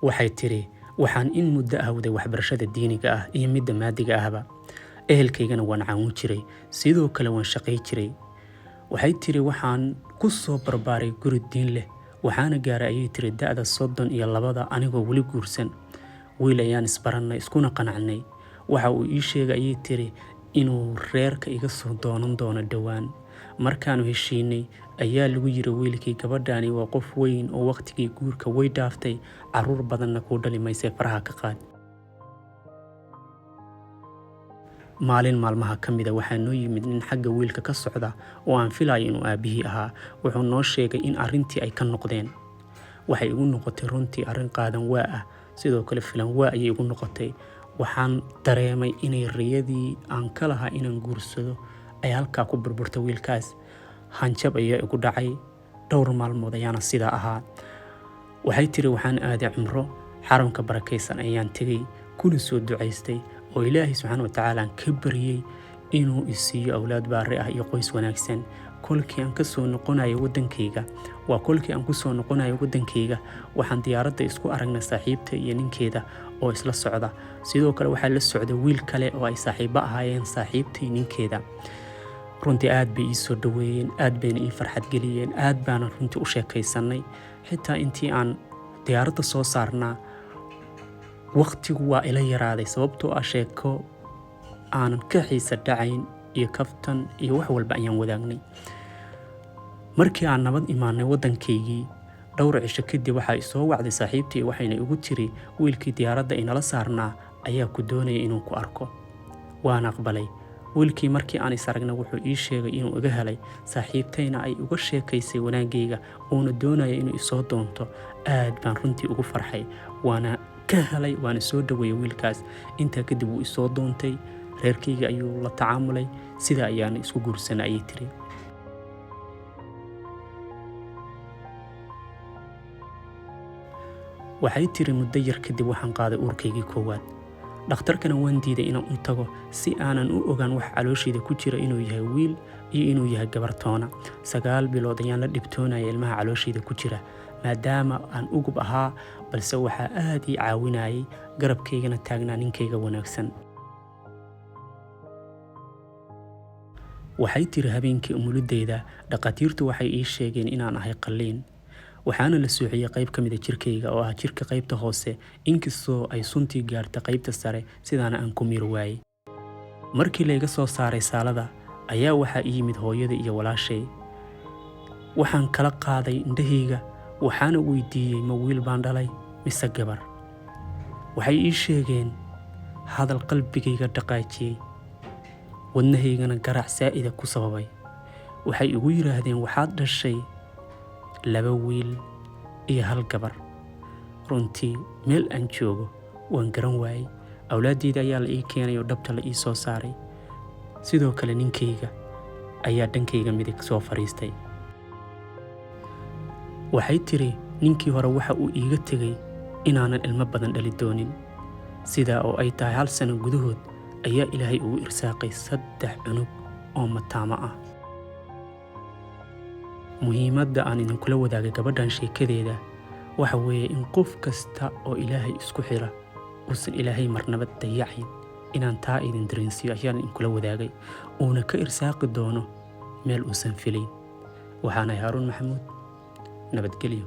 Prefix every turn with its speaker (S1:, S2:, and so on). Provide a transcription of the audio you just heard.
S1: waxay tiri waxaan in muddo ahawday waxbarashada diiniga ah iyo midda maadiga ahba ehelkaygana waan caawin jiray sidoo kale waan shaqay jiray waxay tiri waxaan ku soo barbaaray guri diin leh waxaana gaaray ayay tiri da'da 32 anigoo weli guursan wiil ayaan isbarannay iskuna qanacnay waxa uu ii sheegay ayay tiri inuu reerka iga soo doonan doono dhawaan markaanu heshiinay ayaa lagu yiri wiilkii gabadhaani waa qof weyn oo waqtigii guurka way dhaaftay caruur badanna ku dhali maysay faraha ka qaad maalin maalmaha kamida waxaa noo yimid nin xagga wiilka ka socda oo aan filayo inuu aabihii ahaa wuxuu noo sheegay in arrintii ay ka noqdeen waxay igu noqotay runtii arrin qaadan waa ah sidoo kale filan waa ayay igu noqotay waxaan dareemay inay riyadii aan ka lahaa inaan guursado ay halkaa ku burburta wiilkaas hanjab ayaa igu dhacay dhowr maalmood ayaana sidaa ahaa waxay tiri waxaan aaday cumro xaramka barakaysan ayaan tegay kuna soo ducaystay oo ilaahay subxaanahu wa tacaala ka baryay inuu isiiyo awlaad baari ah iyo qoys wanaagsan kolkii aan ka soo noqonayo wadankayga waxaan diyaaradda isku aragnay saaxiibta iyo ninkeeda oo isla socda sidoo kale waxaa la socday wiil kale oo ay saaxiibo ahaayeen saaxiibtii ninkeeda runtii aad bay ii soo dhaweeyeen aad bayna ii farxad geliyeen aad baana runtii u sheekaysanay xitaa intii aan diyaaradda soo saarnaa waqtigu waa ila yaraaday sababtoo ah sheeko aanan ka xiisa dhacayn iyo kaftan iyo wax walba ayaan wadaagnay markii aan nabad imaanay waddankaygii dhowr cisho kadib waxaa isoo wacday saaxiibtii waxayna igu tiri wiilkii diyaaradda inala saarnaa ayaa ku doonaya inuu ku arko waan aqbalay wiilkii markii aan is aragnay wuxuu ii sheegay inuu iga helay saaxiibtayna ay uga sheekaysay wanaagayga uuna doonaya inuu isoo doonto aad baan runtii ugu farxay waana ka helay waana soo dhaweeyay wiilkaas intaa kadib wuu isoo doontay reerkayga ayuu la tacaamulay sida ayaana isku guursanay ayay tiri waxay tiri muddo yar kadib waxaan qaaday uurkaygii koowaad dhakhtarkana waan diiday inaan u tago si aanan u ogaan wax caloosheeda ku jira inuu yahay wiil iyo inuu yahay gabartoona 9 bilood ayaan la dhibtoonaya ilmaha caloosheeda ku jira maadaama aan ugub ahaa balse waxaa aad ii caawinayay garabkaygana taagnaa ninkayga wanaagsan waxay tiri habeenkii umulideyda dhaqaatiirtu waxay ii sheegeen inaan ahay qalliin waxaana la suuxiyay qayb ka mid ah jirkayga oo ah jirka qaybta hoose inkastoo ay suntii gaartay qaybta sare sidaana aan ku miir waayay markii layga soo saaray saalada ayaa waxaa ii yimid hooyada iyo walaashay waxaan kala qaaday indhahayga waxaana weydiiyey ma wiil baan dhalay mise gabar waxay ii sheegeen hadal qalbigayga dhaqaajiyey wadnahaygana garaac saa'ida ku sababay waxay igu yiraahdeen waxaad dhashay 2 wiil iyo 1 gabar runtii meel aan joogo waan garan waayay awlaadeyda ayaa la ii keenay oo dhabta la ii soo saaray sidoo kale ninkayga ayaa dhankayga midig soo fariistay waxay tiri ninkii hore waxa uu iiga tegay inaanan ilmo badan dhali doonin sidaa oo ay tahay 1 sano gudahood ayaa ilaahay ugu irsaaqay 3 cunug oo mataamo ah muhiimadda aan idinkula wadaagay gabadhan sheekadeeda waxa weeye in qof kasta oo ilaahay isku xira uusan ilaahay marnaba dayacayn inaan taa idin dareensiyo ayaan idinkula wadaagay uuna ka irsaaqi doono meel uusan filayn waxaanahay Haaruun Maxamuud nabadgelyo